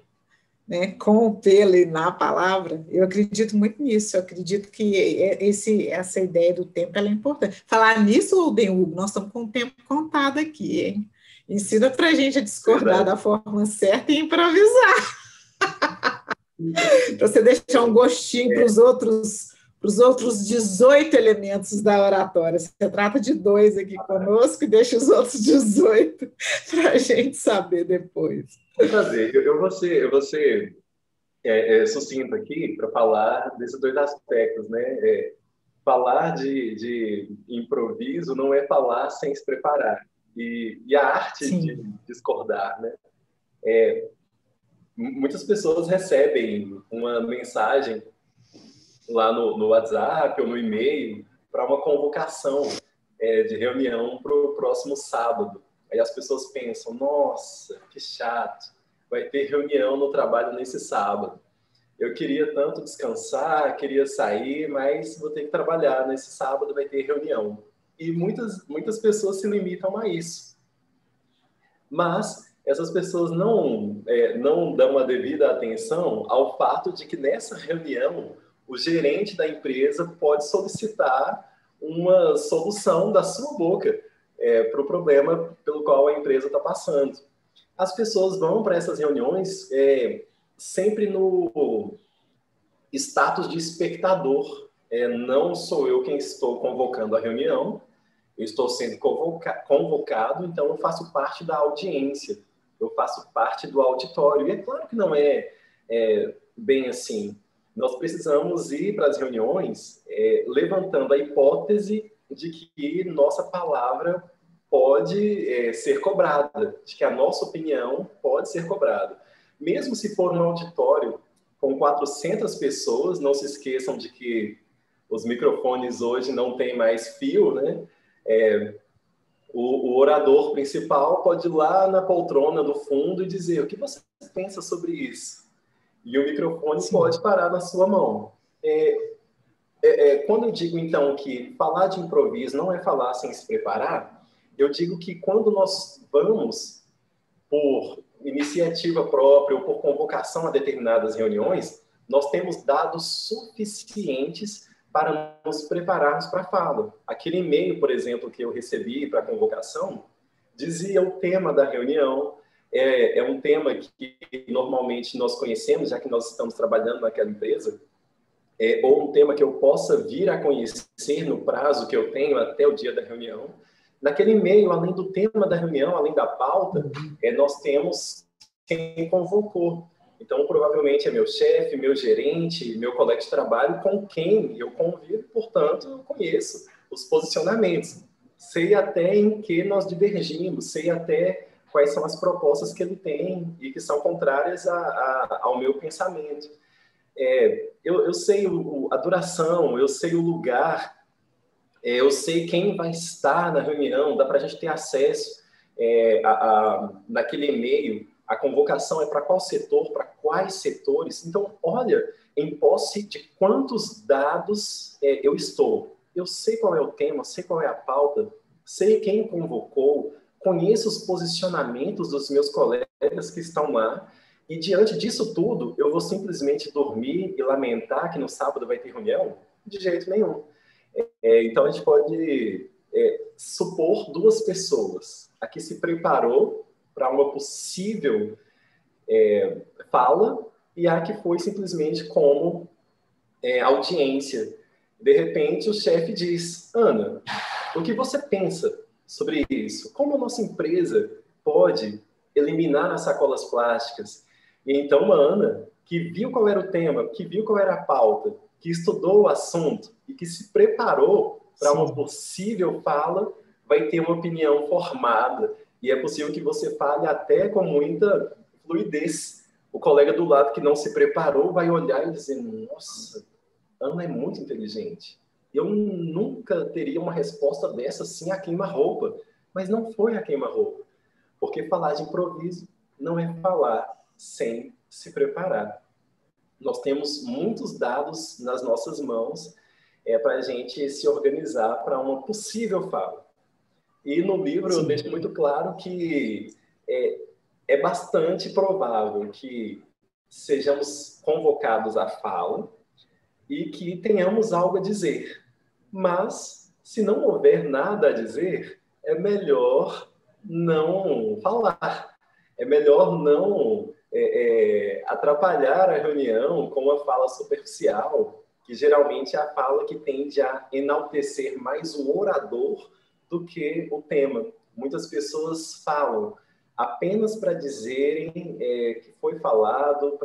né? Com, pela e na palavra. Eu acredito muito nisso, eu acredito que essa ideia do tempo ela é importante. Falar nisso, Hugo, nós estamos com o tempo contado aqui, hein? Ensina para a gente a discordar da forma certa e improvisar. Para você deixar um gostinho para os outros 18 elementos da oratória. Você trata de 2 aqui conosco e deixa os outros 18 para a gente saber depois. Um prazer. Eu vou ser sucinto aqui para falar desses 2 aspectos, né? Falar de improviso não é falar sem se preparar. E a arte de discordar, né? Muitas pessoas recebem uma mensagem lá no WhatsApp ou no e-mail para uma convocação de reunião para o próximo sábado. Aí as pessoas pensam, nossa, que chato, vai ter reunião no trabalho nesse sábado. Eu queria tanto descansar, queria sair, mas vou ter que trabalhar nesse sábado, vai ter reunião. E muitas pessoas se limitam a isso. Mas essas pessoas não dão a devida atenção ao fato de que nessa reunião o gerente da empresa pode solicitar uma solução da sua boca para o problema pelo qual a empresa está passando. As pessoas vão para essas reuniões sempre no status de espectador. Não sou eu quem estou convocando a reunião, eu estou sendo convocado, então eu faço parte da audiência, eu faço parte do auditório. E é claro que não é bem assim. Nós precisamos ir para as reuniões levantando a hipótese de que nossa palavra pode ser cobrada, de que a nossa opinião pode ser cobrada. Mesmo se for um auditório com 400 pessoas, não se esqueçam de que os microfones hoje não têm mais fio, né? O orador principal pode ir lá na poltrona do fundo e dizer o que você pensa sobre isso. E o microfone pode parar na sua mão. Quando eu digo, então, que falar de improviso não é falar sem se preparar, eu digo que quando nós vamos por iniciativa própria ou por convocação a determinadas reuniões, nós temos dados suficientes para nos prepararmos para a fala. Aquele e-mail, por exemplo, que eu recebi para a convocação, dizia o tema da reunião, é um tema que normalmente nós conhecemos, já que nós estamos trabalhando naquela empresa, ou um tema que eu possa vir a conhecer no prazo que eu tenho até o dia da reunião. Naquele e-mail, além do tema da reunião, além da pauta, nós temos quem convocou. Então, provavelmente é meu chefe, meu gerente, meu colega de trabalho, com quem eu convivo, portanto, eu conheço os posicionamentos. Sei até em que nós divergimos, sei até quais são as propostas que ele tem e que são contrárias ao meu pensamento. Eu sei a duração, eu sei o lugar, eu sei quem vai estar na reunião, dá para a gente ter acesso naquele e-mail. A convocação é para qual setor, para quais setores. Então, olha, em posse de quantos dados eu estou. Eu sei qual é o tema, sei qual é a pauta, sei quem convocou, conheço os posicionamentos dos meus colegas que estão lá, e diante disso tudo, eu vou simplesmente dormir e lamentar que no sábado vai ter reunião? De jeito nenhum. Então, a gente pode supor 2 pessoas. A que se preparou para uma possível fala e a que foi simplesmente como audiência. De repente, o chefe diz, Ana, o que você pensa sobre isso? Como a nossa empresa pode eliminar as sacolas plásticas? E então, a Ana, que viu qual era o tema, que viu qual era a pauta, que estudou o assunto e que se preparou para uma possível fala, vai ter uma opinião formada. E é possível que você fale até com muita fluidez. O colega do lado que não se preparou vai olhar e dizer, nossa, Ana é muito inteligente. Eu nunca teria uma resposta dessa assim a queima-roupa. Mas não foi a queima-roupa. Porque falar de improviso não é falar sem se preparar. Nós temos muitos dados nas nossas mãos para a gente se organizar para uma possível fala. E no livro eu deixo muito claro que é bastante provável que sejamos convocados à fala e que tenhamos algo a dizer. Mas, se não houver nada a dizer, é melhor não falar. É melhor não atrapalhar a reunião com uma fala superficial, que geralmente é a fala que tende a enaltecer mais o orador do que o tema. Muitas pessoas falam apenas para dizerem que foi falado,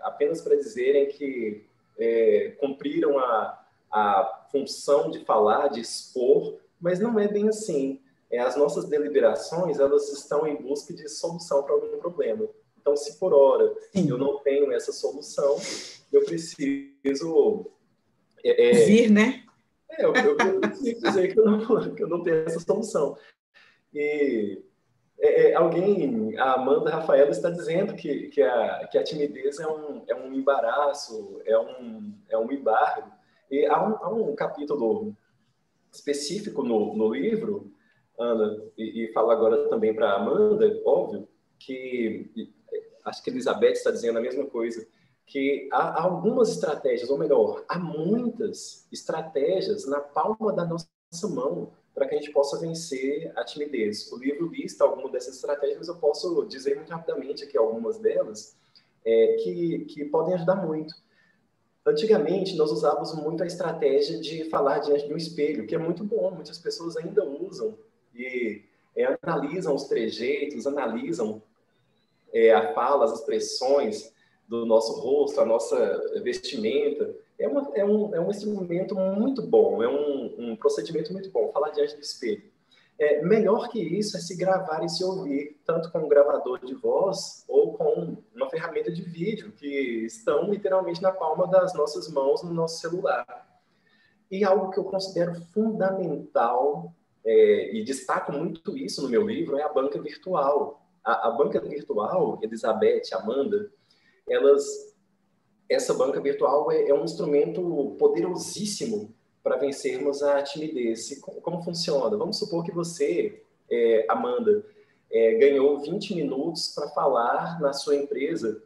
apenas para dizerem que cumpriram a função de falar, de expor, mas não é bem assim. As nossas deliberações, elas estão em busca de solução para algum problema. Então, se por hora eu não tenho essa solução, eu preciso... Vir, né? Eu preciso dizer que eu não tenho essa solução. E a Amanda Rafaela está dizendo que a timidez é um embaraço, é um embargo. E há um capítulo específico no livro, Ana, e falo agora também para a Amanda, óbvio, que acho que a Elizabeth está dizendo a mesma coisa, que há algumas estratégias, ou melhor, há muitas estratégias na palma da nossa mão para que a gente possa vencer a timidez. O livro lista algumas dessas estratégias, mas eu posso dizer muito rapidamente aqui algumas delas que podem ajudar muito. Antigamente, nós usávamos muito a estratégia de falar diante de um espelho, que é muito bom, muitas pessoas ainda usam e analisam os trejeitos, analisam a fala, as expressões do nosso rosto, a nossa vestimenta. É um instrumento muito bom, é um procedimento muito bom, falar diante do espelho. Melhor que isso é se gravar e se ouvir, tanto com um gravador de voz ou com uma ferramenta de vídeo, que estão literalmente na palma das nossas mãos no nosso celular. E algo que eu considero fundamental, e destaco muito isso no meu livro, é a banca virtual. A banca virtual, Elizabeth, Amanda, essa banca virtual é um instrumento poderosíssimo para vencermos a timidez. E como funciona? Vamos supor que você, Amanda, ganhou 20 minutos para falar na sua empresa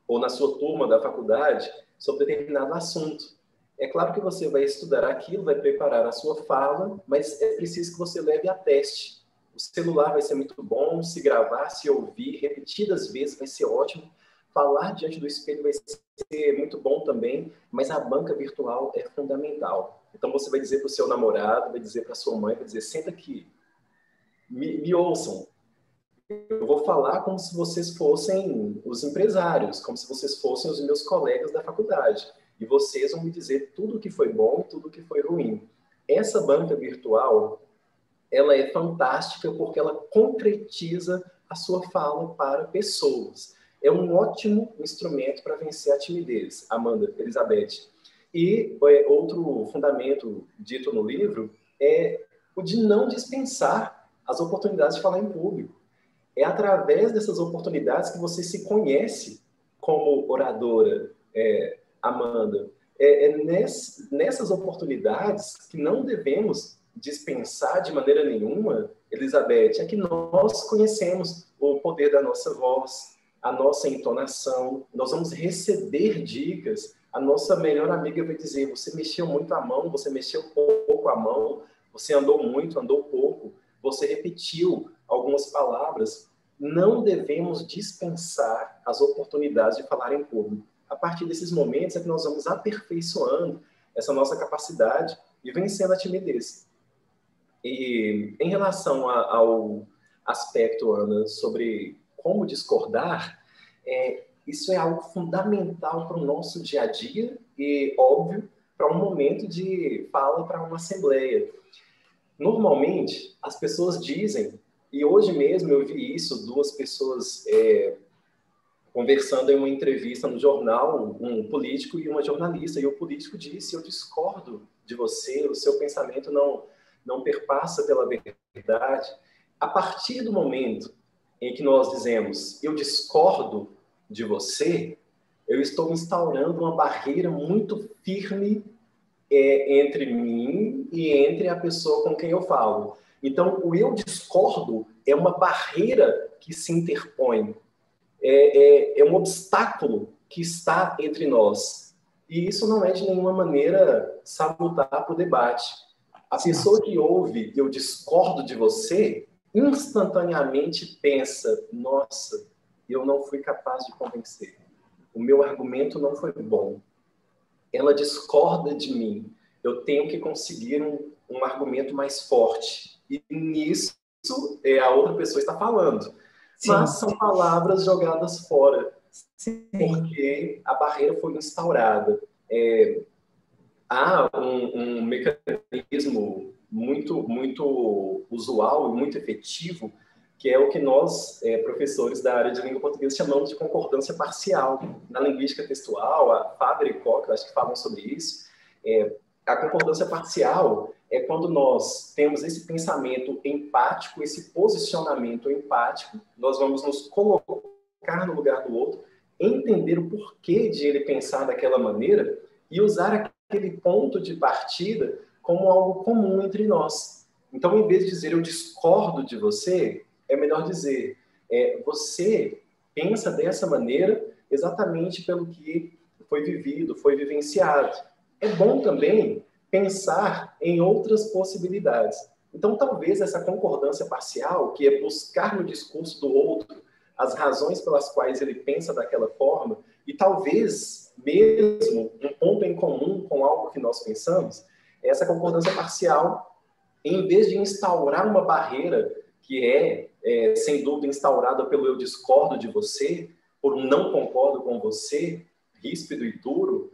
ou na sua turma da faculdade sobre determinado assunto. É claro que você vai estudar aquilo, vai preparar a sua fala, mas é preciso que você leve a teste. O celular vai ser muito bom, se gravar, se ouvir repetidas vezes vai ser ótimo. Falar diante do espelho vai ser muito bom também, mas a banca virtual é fundamental. Então você vai dizer para o seu namorado, vai dizer para a sua mãe, vai dizer, senta aqui, me ouçam. Eu vou falar como se vocês fossem os empresários, como se vocês fossem os meus colegas da faculdade. E vocês vão me dizer tudo o que foi bom e tudo o que foi ruim. Essa banca virtual, ela é fantástica porque ela concretiza a sua fala para pessoas. É um ótimo instrumento para vencer a timidez, Amanda, Elizabeth. E outro fundamento dito no livro é o de não dispensar as oportunidades de falar em público. É através dessas oportunidades que você se conhece como oradora, Amanda. Nessas oportunidades que não devemos dispensar de maneira nenhuma, Elizabeth, é que nós conhecemos o poder da nossa voz, a nossa entonação, nós vamos receber dicas. A nossa melhor amiga vai dizer, você mexeu muito a mão, você mexeu pouco a mão, você andou muito, andou pouco, você repetiu algumas palavras. Não devemos dispensar as oportunidades de falar em público. A partir desses momentos é que nós vamos aperfeiçoando essa nossa capacidade e vencendo a timidez. E em relação ao aspecto, Ana, sobre como discordar, isso é algo fundamental para o nosso dia a dia e óbvio para um momento de fala para uma assembleia. Normalmente, as pessoas dizem, e hoje mesmo eu vi isso, duas pessoas conversando em uma entrevista no jornal, um político e uma jornalista, e o político disse: eu discordo de você, o seu pensamento não perpassa pela verdade. A partir do momento em que nós dizemos eu discordo de você, eu estou instaurando uma barreira muito firme entre mim e entre a pessoa com quem eu falo. Então, o eu discordo é uma barreira que se interpõe, é um obstáculo que está entre nós. E isso não é de nenhuma maneira salutar para o debate. A pessoa que ouve eu discordo de você, instantaneamente pensa: nossa, eu não fui capaz de convencer. O meu argumento não foi bom. Ela discorda de mim. Eu tenho que conseguir um argumento mais forte. E nisso a outra pessoa está falando. Sim. Mas são palavras jogadas fora. Sim. Porque a barreira foi instaurada. Há um mecanismo muito usual e muito efetivo, que é o que nós, professores da área de língua portuguesa, chamamos de concordância parcial. Na linguística textual, a Faber e Koch, acho que falam sobre isso. A concordância parcial é quando nós temos esse pensamento empático, esse posicionamento empático, nós vamos nos colocar no lugar do outro, entender o porquê de ele pensar daquela maneira e usar aquele ponto de partida como algo comum entre nós. Então, em vez de dizer eu discordo de você, é melhor dizer você pensa dessa maneira exatamente pelo que foi vivido, foi vivenciado. É bom também pensar em outras possibilidades. Então, talvez essa concordância parcial, que é buscar no discurso do outro as razões pelas quais ele pensa daquela forma, e talvez mesmo um ponto em comum com algo que nós pensamos, essa concordância parcial, em vez de instaurar uma barreira que sem dúvida, instaurada pelo eu discordo de você, por não concordo com você, ríspido e duro,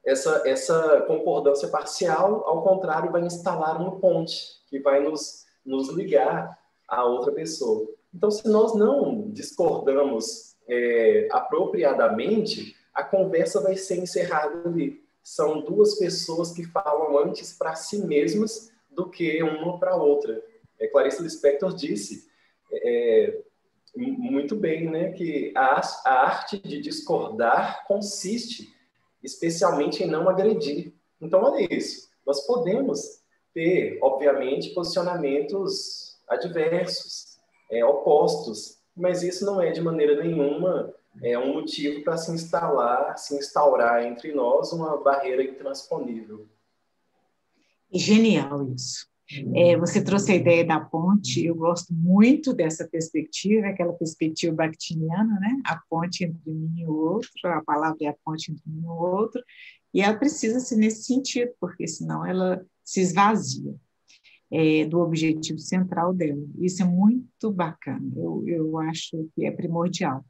essa concordância parcial, ao contrário, vai instalar uma ponte que vai nos ligar a outra pessoa. Então, se nós não discordamos apropriadamente, a conversa vai ser encerrada ali. São duas pessoas que falam antes para si mesmas do que uma para a outra. Clarice Lispector disse muito bem, né, que a arte de discordar consiste especialmente em não agredir. Então, olha isso. Nós podemos ter, obviamente, posicionamentos adversos, opostos, mas isso não é de maneira nenhuma um motivo para se instaurar entre nós uma barreira intransponível. Genial isso. Você trouxe a ideia da ponte, eu gosto muito dessa perspectiva, aquela perspectiva bakhtiniana, né? A ponte entre mim e o outro, a palavra é a ponte entre mim e o outro, e ela precisa ser nesse sentido, porque senão ela se esvazia do objetivo central dela. Isso é muito bacana, eu acho que é primordial.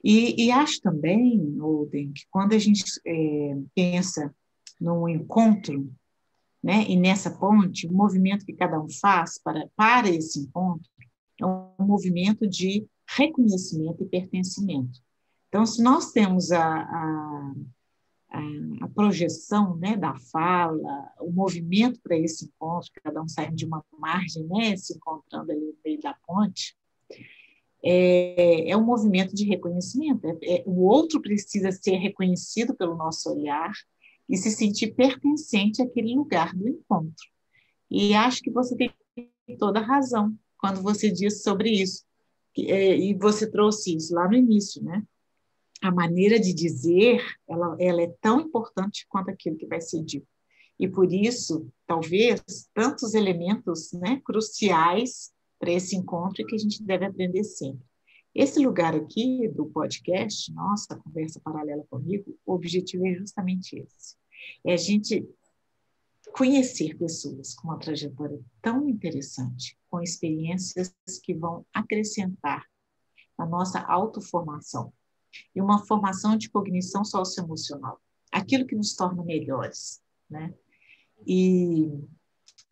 E acho também, Olden, que quando a gente pensa num encontro, né? E nessa ponte, o movimento que cada um faz para esse encontro é um movimento de reconhecimento e pertencimento. Então, se nós temos a projeção, né, da fala, o movimento para esse encontro, cada um saindo de uma margem, né, se encontrando ali no meio da ponte, é um movimento de reconhecimento. O outro precisa ser reconhecido pelo nosso olhar e se sentir pertencente àquele lugar do encontro. E acho que você tem toda a razão quando você diz sobre isso. E você trouxe isso lá no início, né? A maneira de dizer, ela é tão importante quanto aquilo que vai ser dito. E por isso, talvez, tantos elementos, né, cruciais para esse encontro que a gente deve aprender sempre. Esse lugar aqui do podcast, nossa, Conversa Paralela Comigo, o objetivo é justamente esse. É a gente conhecer pessoas com uma trajetória tão interessante, com experiências que vão acrescentar na nossa autoformação. e uma formação de cognição socioemocional, aquilo que nos torna melhores, né? E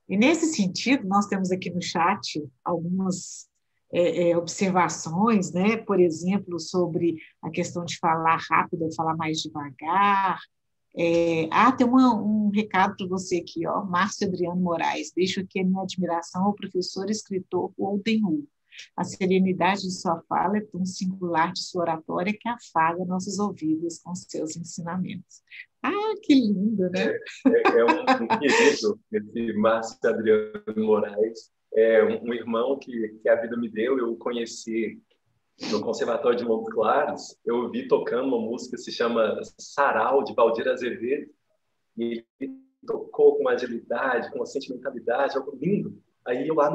nesse sentido, nós temos aqui no chat algumas observações, né? Por exemplo, sobre a questão de falar rápido ou falar mais devagar. Tem um recado para você aqui, ó, Márcio Adriano Moraes. Deixo aqui a minha admiração ao professor e escritor Walden Hugo. A serenidade de sua fala é tão singular de sua oratória que afaga nossos ouvidos com seus ensinamentos. Ah, que lindo, né? É um querido, esse Márcio Adriano Moraes. É um irmão que a vida me deu. Eu conheci no Conservatório de Montes Claros. Eu ouvi tocando uma música que se chama Sarau, de Valdir Azevedo. E ele tocou com agilidade, com uma sentimentalidade, algo lindo. Aí eu lá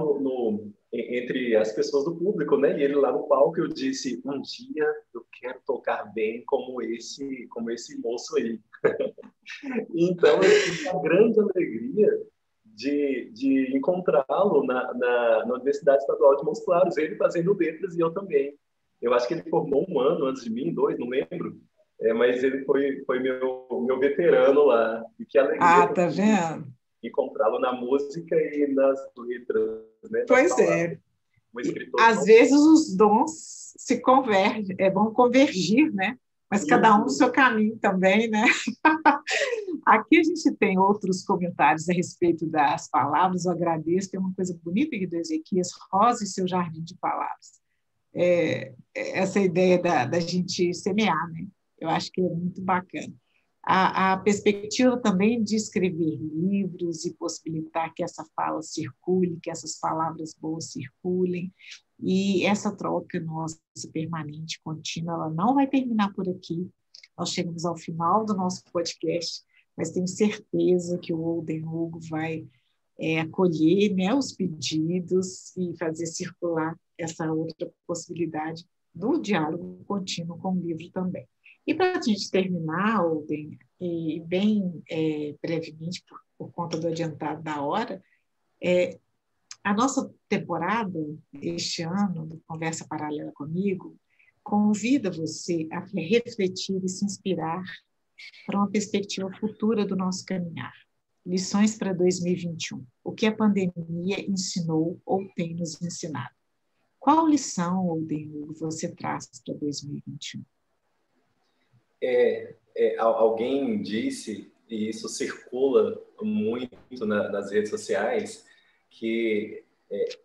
entre as pessoas do público, né? E ele lá no palco, eu disse: um dia eu quero tocar bem como esse moço aí. Então eu tive a grande alegria de encontrá-lo na Universidade Estadual de Montes Claros, ele fazendo letras e eu também. Eu acho que ele formou 1 ano antes de mim, 2, não lembro. Mas ele foi meu veterano lá. E que alegria tá vendo? encontrá-lo na música e nas letras, né? Pois é. Um escritor às vezes os dons se convergem, vão convergir, né? Mas cada um no seu caminho também, né? Aqui a gente tem outros comentários a respeito das palavras. Eu agradeço, tem uma coisa bonita aqui do Ezequias: Rosa e seu jardim de palavras. Essa ideia da gente semear, né? Eu acho que é muito bacana. A perspectiva também de escrever livros e possibilitar que essa fala circule, que essas palavras boas circulem, e essa troca nossa permanente, contínua, ela não vai terminar por aqui. Nós chegamos ao final do nosso podcast, mas tenho certeza que o Walden Hugo vai acolher, né, os pedidos e fazer circular essa outra possibilidade do diálogo contínuo com o livro também. E para a gente terminar, Walden, e bem brevemente, por conta do adiantado da hora, a nossa temporada, este ano, do Conversa Paralela Comigo, convida você a refletir e se inspirar para uma perspectiva futura do nosso caminhar. Lições para 2021. O que a pandemia ensinou ou tem nos ensinado? Qual lição, Walden, você traz para 2021? Alguém disse, e isso circula muito nas redes sociais, que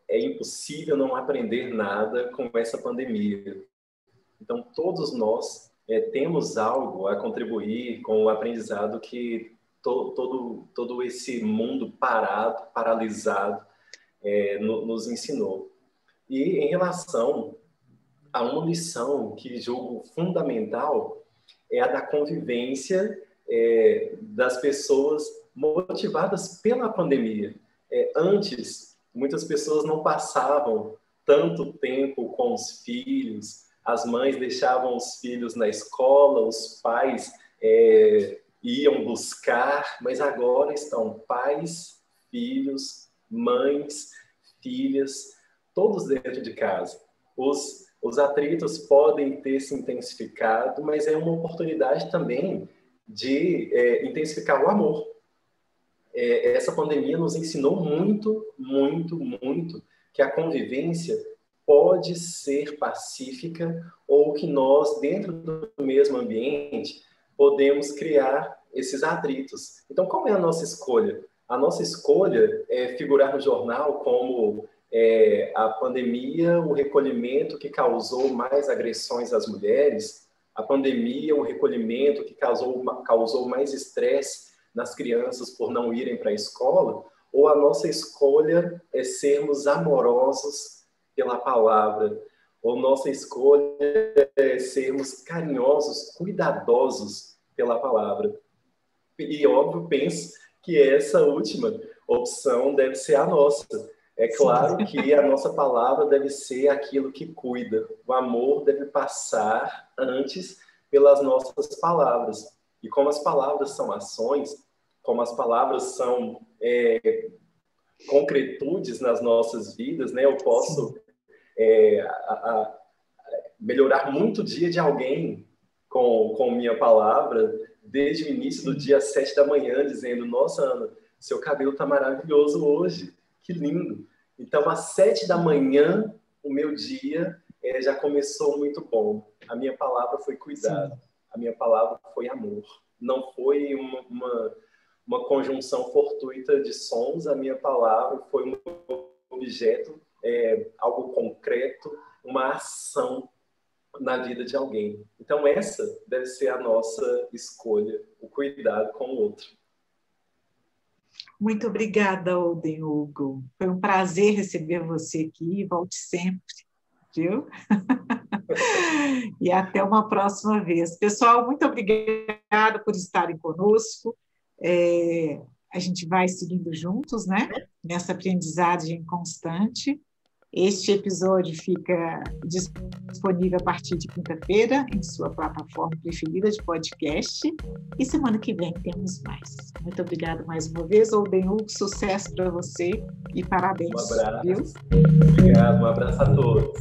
é impossível não aprender nada com essa pandemia. Então, todos nós temos algo a contribuir com o aprendizado que todo esse mundo paralisado, nos ensinou. E em relação a uma lição que julgo fundamental, é a da convivência das pessoas motivadas pela pandemia. Antes, muitas pessoas não passavam tanto tempo com os filhos, as mães deixavam os filhos na escola, os pais iam buscar, mas agora estão pais, filhos, mães, filhas, todos dentro de casa. Os atritos podem ter se intensificado, mas é uma oportunidade também de intensificar o amor. Essa pandemia nos ensinou muito, muito, muito que a convivência pode ser pacífica ou que nós, dentro do mesmo ambiente, podemos criar esses atritos. Então, qual é a nossa escolha? A nossa escolha é figurar no jornal como a pandemia, o recolhimento que causou mais agressões às mulheres, a pandemia, o recolhimento que causou mais estresse nas crianças por não irem para a escola, ou a nossa escolha é sermos amorosos pela palavra, ou nossa escolha é sermos carinhosos, cuidadosos pela palavra. E, óbvio, penso que essa última opção deve ser a nossa. É claro que a nossa palavra deve ser aquilo que cuida. O amor deve passar antes pelas nossas palavras. E como as palavras são ações, como as palavras são concretudes nas nossas vidas, né? Eu posso melhorar muito o dia de alguém com minha palavra desde o início do dia, às 7 da manhã, dizendo: nossa, Ana, seu cabelo está maravilhoso hoje, que lindo. Então, às 7 da manhã, o meu dia já começou muito bom. A minha palavra foi cuidado. Sim. A minha palavra foi amor. Não foi uma conjunção fortuita de sons. A minha palavra foi um objeto, algo concreto, uma ação na vida de alguém. Então, essa deve ser a nossa escolha, o cuidado com o outro. Muito obrigada, Olden Hugo. Foi um prazer receber você aqui. Volte sempre, viu? E até uma próxima vez. Pessoal, muito obrigada por estarem conosco. A gente vai seguindo juntos, né? Nessa aprendizagem constante. Este episódio fica disponível a partir de quinta-feira em sua plataforma preferida de podcast. E semana que vem temos mais. Muito obrigada mais uma vez, Olden Hugo. Sucesso para você e parabéns. Um abraço. Viu? Obrigado, um abraço a todos.